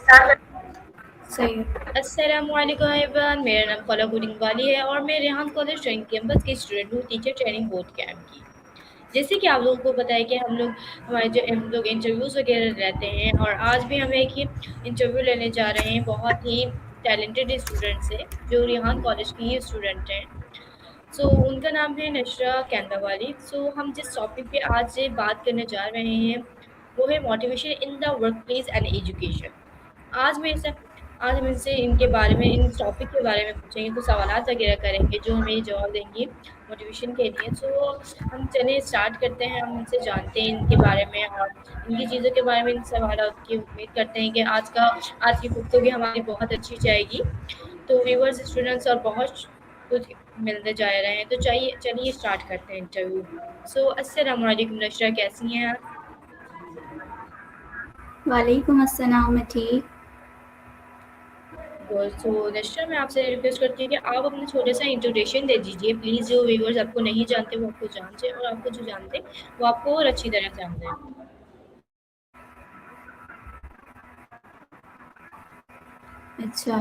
صحیح ہے۔ السلام علیکم ایوان، میرا نام خلا گڈنگ والی ہے اور میں ریحان کالج ٹریننگ کیمپس کی اسٹوڈنٹ ہوں، ٹیچر ٹریننگ بورڈ کیمپ کی۔ جیسے کہ آپ لوگوں کو پتہ ہے کہ ہم لوگ انٹرویوز وغیرہ لیتے ہیں، اور آج بھی ہم ایک ہی انٹرویو لینے جا رہے ہیں بہت ہی ٹیلنٹڈ اسٹوڈنٹ سے جو ریحان کالج کی ہی اسٹوڈنٹ ہیں۔ ان کا نام ہے نشرہ کیندا والی۔ ہم جس ٹاپک پہ آج سے بات کرنے جا رہے ہیں وہ ہے motivation in the work place and education. آج میں سے آج ہم ان سے ان کے بارے میں ان ٹاپک کے بارے میں پوچھیں گے، کچھ سوالات وغیرہ کریں گے جو ہمیں جواب دیں گی موٹیویشن کے لیے۔ ہم چلیں اسٹارٹ کرتے ہیں، ہم ان سے جانتے ہیں ان کے بارے میں اور ان کی چیزوں کے بارے میں، ان سوالات کی امید کرتے ہیں کہ آج کی گفتگو ہماری بہت اچھی جائے گی۔ تو ویورز، اسٹوڈنٹس اور بہت کچھ ملتے جا رہے ہیں، تو چلیے اسٹارٹ کرتے ہیں انٹرویو۔ السلام علیکم نشرہ، کیسی ہیں آپ؟ وعلیکم السلام، میں ٹھیک۔ نشرہ، میں آپ سے ریکویسٹ کرتی ہوں کہ آپ اپنا چھوٹا سا انٹروڈکشن دے دیجیے پلیز، جو ویورز آپ کو نہیں جانتے وہ آپ کو جان جائیں، اور آپ کو جو جانتے وہ آپ کو اور اچھی طرح جان جائیں۔ اچھا،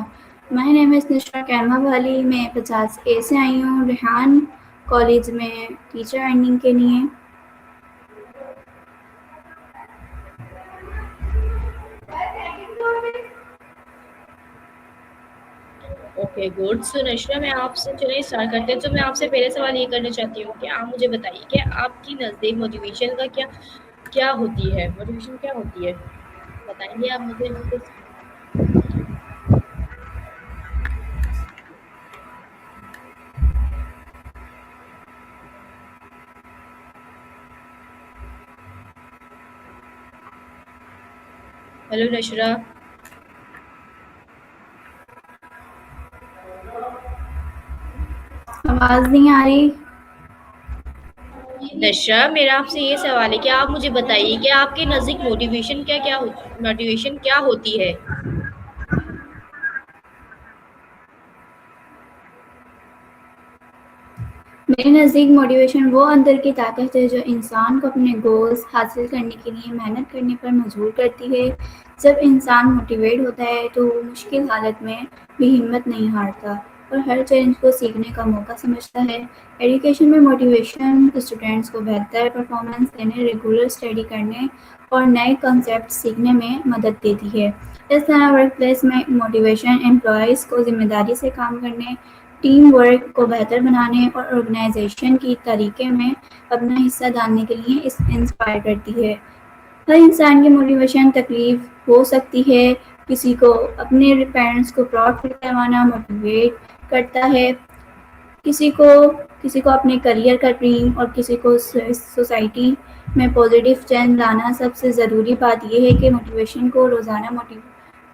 مائی نیم از نشرہ کیندا والی، میں 50A سے آئی ہوں ریحان کالج میں ٹیچر ارننگ کے لیے۔ Okay good. نشرہ، میں آپ سے چلیں اسٹارٹ کرتے ہیں۔ تو میں آپ سے پہلے سوال یہ کرنا چاہتی ہوں کہ آپ مجھے بتائیے کہ آپ کی نزدیک موٹیویشن کا کیا ہوتی ہے؟ موٹیویشن کیا ہوتی ہے، بتائیں گے آپ مجھے کچھ؟ ہیلو نشرہ۔ آواز نہیں آ رہی؟ نشرہ، میرا آپ سے یہ سوال ہے کہ آپ مجھے بتائیے کہ آپ کے نزدیک موٹیویشن کیا ہوتی ہے؟ میرے نزدیک موٹیویشن وہ اندر کی طاقت ہے جو انسان کو اپنے گولز حاصل کرنے کے لیے محنت کرنے پر مجبور کرتی ہے۔ جب انسان موٹیویٹ ہوتا ہے تو وہ مشکل حالت میں بھی ہمت نہیں ہارتا اور ہر چیلنج کو سیکھنے کا موقع سمجھتا ہے۔ ایجوکیشن میں موٹیویشن اسٹوڈنٹس کو بہتر پرفارمنس دینے، ریگولر اسٹڈی کرنے اور نئے کنسیپٹ سیکھنے میں مدد دیتی ہے۔ اس طرح ورک پلیس میں موٹیویشن امپلائیز کو ذمہ داری سے کام کرنے، ٹیم ورک کو بہتر بنانے اور آرگنائزیشن کی طریقے میں اپنا حصہ ڈالنے کے لیے انسپائر کرتی ہے۔ ہر انسان کی موٹیویشن تکلیف ہو سکتی ہے۔ کسی کو اپنے پیرنٹس کو پراؤڈ فیل کروانا موٹیویٹ کرتا ہے، کسی کو اپنے کریئر کا ڈریم، اور کسی کو سوسائٹی میں پازیٹیو چینج لانا۔ سب سے ضروری بات یہ ہے کہ موٹیویشن کو روزانہ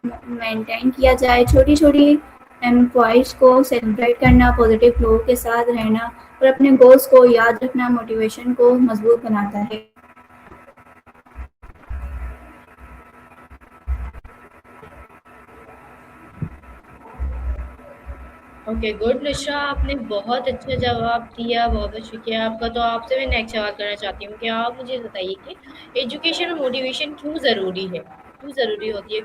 مینٹین کیا جائے۔ چھوٹی چھوٹی امپلائیز کو سیلیبریٹ کرنا، پازیٹیو لوگوں کے ساتھ رہنا اور اپنے گولز کو یاد رکھنا موٹیویشن کو مضبوط بناتا ہے۔ اوکے گڈ نشا، آپ نے بہت اچھا جواب دیا، بہت بہت شکریہ آپ کا۔ تو آپ سے میں نیکسٹ سوال کرنا چاہتی ہوں کہ آپ مجھے بتائیے کہ ایجوکیشن اور موٹیویشن کیوں ضروری ہوتی ہے؟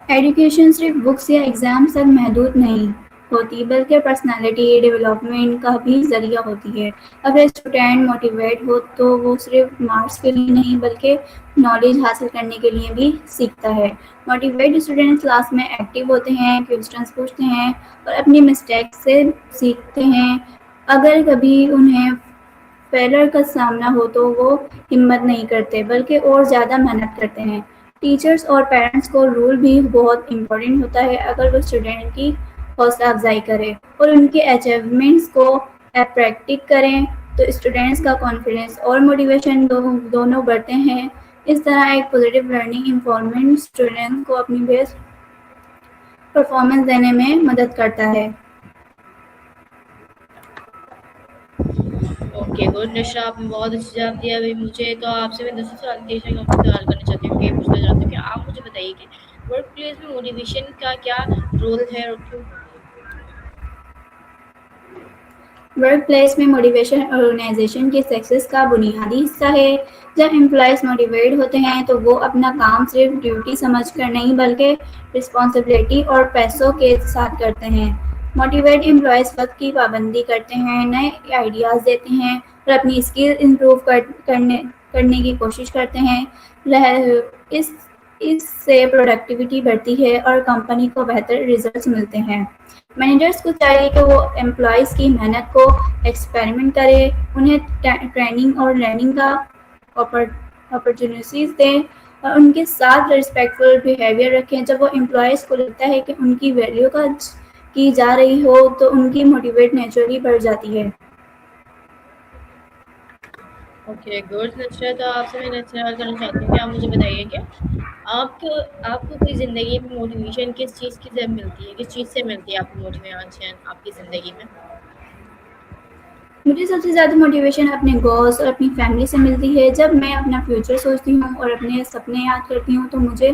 ایجوکیشن صرف بکس یا ایگزام تک محدود نہیں ہوتی بلکہ پرسنالٹی ڈیولپمنٹ کا بھی ذریعہ ہوتی ہے۔ اگر اسٹوڈینٹ موٹیویٹ ہو تو وہ صرف مارکس کے لیے نہیں بلکہ نالج حاصل کرنے کے لیے بھی سیکھتا ہے۔ موٹیویٹ اسٹوڈینٹ کلاس میں ایکٹیو ہوتے ہیں، کوسچنز پوچھتے ہیں اور اپنی مسٹیک سے سیکھتے ہیں۔ اگر کبھی انہیں فیلر کا سامنا ہو تو وہ ہمت نہیں کرتے بلکہ اور زیادہ محنت کرتے ہیں۔ ٹیچرز اور پیرنٹس کو رول بھی بہت امپورٹنٹ ہوتا ہے۔ اگر وہ اسٹوڈینٹ کی حوصلہ افزائی کریں اور ان کے اچیومنٹس کو اپریشیٹ کریں تو اسٹوڈینٹس کا کانفیڈنس اور موٹیویشن دونوں بڑھتے ہیں۔ اس طرح ایک پازیٹیو لرننگ انوائرنمنٹ اسٹوڈینٹ کو اپنی بیسٹ پرفارمنس دینے میں مدد کرتا ہے۔ اوکے گڈ نشا، آپ نے بہت اچھا جواب دیا۔ ابھی مجھے تو آپ سے میں دوسرے سوال کرنا چاہتی ہوں کہ پوچھنا چاہتی ہوں کہ آپ مجھے بتائیے کہ ورک پلیس میں موٹیویشن کا کیا رول ہے اور کیوں؟ ورک پلیس میں موٹیویشن آرگنائزیشن کی سکسیس کا بنیادی حصہ ہے۔ جب امپلائز موٹیویٹ ہوتے ہیں تو وہ اپنا کام صرف ڈیوٹی سمجھ کر نہیں بلکہ رسپانسبلٹی اور پیسوں کے ساتھ کرتے ہیں۔ موٹیویٹ امپلائز وقت کی پابندی کرتے ہیں، نئے آئیڈیاز دیتے ہیں اور اپنی اسکل امپروو کرنے کی کوشش کرتے ہیں۔ اس اس سے پروڈکٹیوٹی بڑھتی ہے اور کمپنی کو بہتر ریزلٹس ملتے ہیں۔ مینیجرس کو چاہیے کہ وہ امپلائیز کی محنت کو ایکسپیریمنٹ کرے، انہیں ٹریننگ اور لرننگ کا اپرچونیٹیز دیں اور ان کے ساتھ ریسپیکٹفل بیہیویئر رکھیں۔ جب وہ امپلائیز کو لگتا ہے کہ ان کی ویلیو کی جا رہی ہو تو ان کی موٹیویٹ نیچرلی بڑھ جاتی ہے۔ اوکے گڈ نشرا، تو آپ سے میں سوال کرنا چاہتی ہوں کہ آپ مجھے بتائیے کہ آپ کو کوئی زندگی میں موٹیویشن کس چیز کی سے ملتی ہے، کس چیز سے ملتی ہے آپ کو موٹیویشن آپ کی زندگی میں؟ مجھے سب سے زیادہ موٹیویشن اپنے گولس اور اپنی فیملی سے ملتی ہے۔ جب میں اپنا فیوچر سوچتی ہوں اور اپنے سپنے یاد کرتی ہوں تو مجھے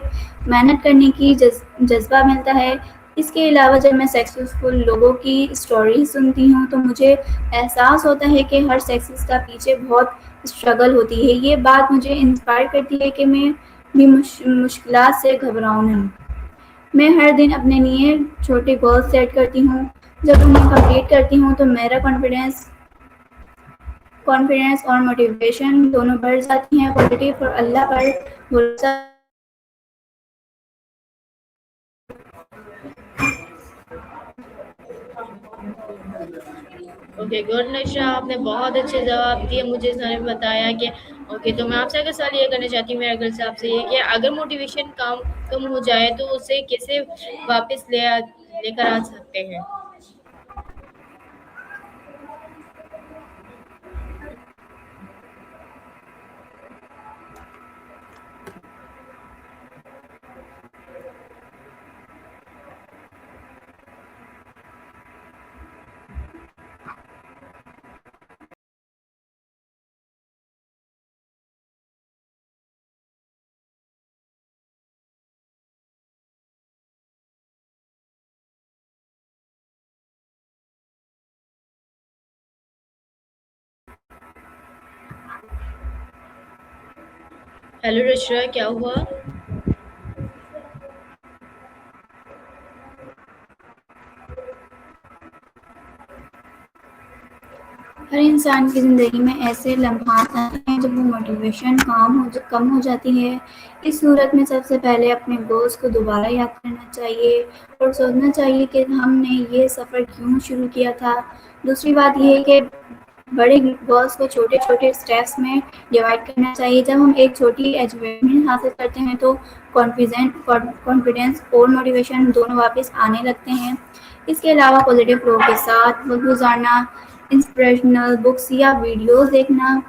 محنت کرنے کی جذبہ ملتا ہے۔ اس کے علاوہ جب میں سکسیزفل لوگوں کی اسٹوری سنتی ہوں تو مجھے احساس ہوتا ہے کہ ہر سکسیز کا پیچھے بہت اسٹرگل ہوتی ہے۔ یہ بات مجھے انسپائر کرتی ہے کہ میں بھی مشکلات سے گھبراؤں نہیں۔ میں ہر دن اپنے لیے چھوٹے گولز سیٹ کرتی ہوں۔ جب انہیں کمپلیٹ کرتی ہوں تو میرا کانفیڈنس اور موٹیویشن دونوں بڑھ جاتی ہیں۔ پازیٹیو اور اللہ پر بھروسہ اوکے گڈ نشرا، آپ نے بہت اچھے جواب دیے، مجھے اس نے بتایا کہ اوکے، تو میں آپ سے اگر سوال یہ کرنا چاہتی ہوں میرا گھر سے آپ سے یہ کہ اگر موٹیویشن کم ہو جائے تو اسے کیسے واپس لے کر آ سکتے ہیں؟ ہیلو نشرا، کیا ہوا؟ ہر انسان کی زندگی میں ایسے لمحات آتے ہیں جب وہ موٹیویشن کم ہو جاتی ہے۔ اس صورت میں سب سے پہلے اپنے گولز کو دوبارہ یاد کرنا چاہیے اور سوچنا چاہیے کہ ہم نے یہ سفر کیوں شروع کیا تھا۔ دوسری بات یہ ہے کہ بڑے گولز کو چھوٹے چھوٹے اسٹیپس میں ڈیوائڈ کرنا چاہیے۔ جب ہم ایک چھوٹی اچیومنٹ حاصل کرتے ہیں تو کانفیڈنس اور موٹیویشن دونوں واپس آنے لگتے ہیں۔ اس کے علاوہ پازیٹیو لوگوں کے ساتھ وقت گزارنا، انسپریشنل بکس یا ویڈیوز دیکھنا،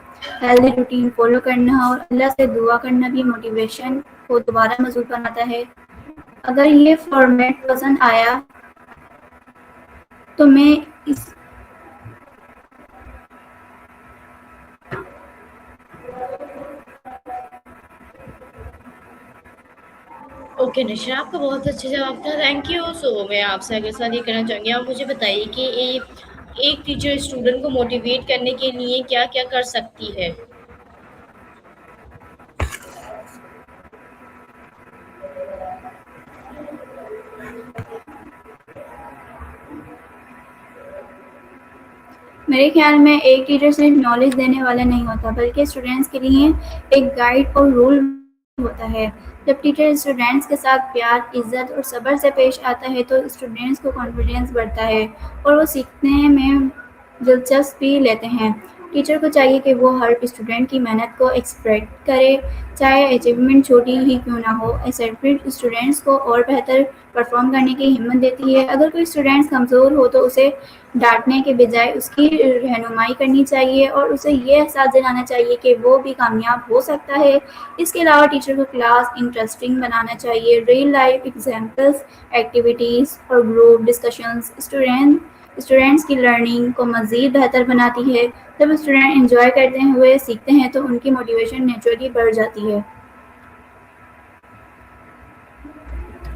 ہیلدی روٹین فالو کرنا اور اللہ سے دعا کرنا بھی موٹیویشن کو دوبارہ مضبوط بناتا ہے۔ اگر یہ فارمیٹ پسند آیا تو میں اس اوکے نشرا، آپ کا بہت اچھا جواب تھا، تھینک یو۔ سو میں آپ سے اگر سوال یہ کرنا چاہوں گی، آپ مجھے بتائیے کہ ایک ٹیچر اسٹوڈنٹ کو موٹیویٹ کرنے کے لیے کیا کیا کر سکتی ہے؟ میرے خیال میں ایک ٹیچر صرف نالج دینے والا نہیں ہوتا بلکہ اسٹوڈینٹس کے لیے ایک گائیڈ اور رول ہوتا ہے۔ جب ٹیچر اسٹوڈینٹس کے ساتھ پیار، عزت اور صبر سے پیش آتا ہے تو اسٹوڈینٹس کو کانفیڈنس بڑھتا ہے اور وہ سیکھنے میں دلچسپی لیتے ہیں۔ ٹیچر کو چاہیے کہ وہ ہر اسٹوڈینٹ کی محنت کو ایکسپریکٹ کرے، چاہے اچیومنٹ چھوٹی ہی کیوں نہ ہو۔ ایکسپریکٹ اسٹوڈینٹس کو اور بہتر پرفارم کرنے کی ہمت دیتی ہے۔ اگر کوئی اسٹوڈینٹ کمزور ہو تو اسے ڈانٹنے کے بجائے اس کی رہنمائی کرنی چاہیے اور اسے یہ احساس دلانا چاہیے کہ وہ بھی کامیاب ہو سکتا ہے۔ اس کے علاوہ ٹیچر کو کلاس انٹرسٹنگ بنانا چاہیے۔ ریئل لائف ایگزامپلس، ایکٹیویٹیز اور گروپ ڈسکشنز اسٹوڈینٹس کی لرننگ کو مزید بہتر بناتی ہے۔ جب اسٹوڈینٹ انجوائے کرتے ہوئے سیکھتے ہیں تو ان کی موٹیویشن نیچرلی بڑھ جاتی ہے۔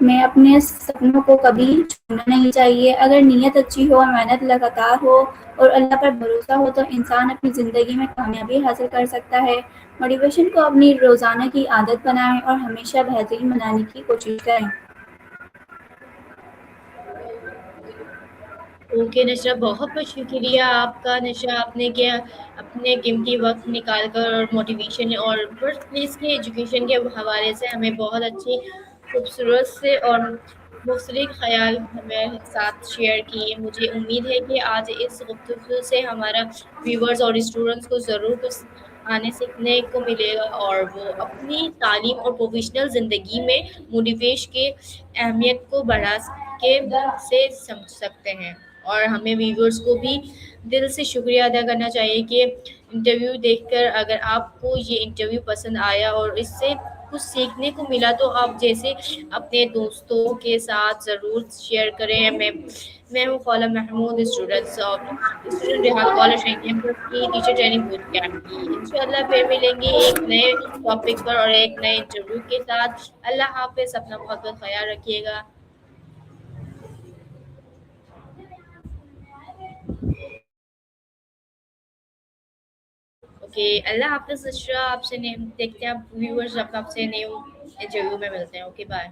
میں اپنے سپنوں کو کبھی چھوڑنا نہیں چاہیے۔ اگر نیت اچھی ہو اور محنت لگاتار ہو اور اللہ پر بھروسہ ہو تو انسان اپنی زندگی میں کامیابی حاصل کر سکتا ہے۔ موٹیویشن کو اپنی روزانہ کی عادت بنائیں اور ہمیشہ بہترین بنانے کی کوشش کریں۔ اوکے نشرہ، بہت بہت شکریہ آپ کا نشرہ، آپ نے کیا اپنے قیمتی وقت نکال کر موٹیویشن اور ورک پلیس کی ایجوکیشن کے حوالے سے ہمیں بہت اچھی خوبصورت سے اور مختلف خیال ہمیں ساتھ شیئر کیے۔ مجھے امید ہے کہ آج اس گفتگو سے ہمارا ویورز اور اسٹوڈنٹس کو ضرور کچھ آنے سیکھنے کو ملے گا اور وہ اپنی تعلیم اور پروفیشنل زندگی میں موٹیویش کے اہمیت کو بڑھا کے سے سمجھ سکتے ہیں۔ اور ہمیں ویورز کو بھی دل سے شکریہ ادا کرنا چاہیے کہ انٹرویو دیکھ کر اگر آپ کو یہ انٹرویو پسند آیا اور اس سے کچھ سیکھنے کو ملا تو آپ جیسے اپنے دوستوں کے ساتھ ضرور شیئر کریں۔ میں ہوں Khaula Mahmood, student Rehan college campus کی ٹیچر ٹریننگ بوٹ کیمپ کی۔ انشاءاللہ پھر ملیں گے ایک نئے ٹاپک پر اور ایک نئے انٹرویو کے ساتھ۔ اللہ حافظ، اپنا بہت بہت خیال رکھیے گا۔ اوکے، اللہ حافظ نشرہ، آپ سے دیکھتے ہیں آپ ویورز، آپ سے نیو انٹرویو میں ملتے ہیں۔ Okay bye.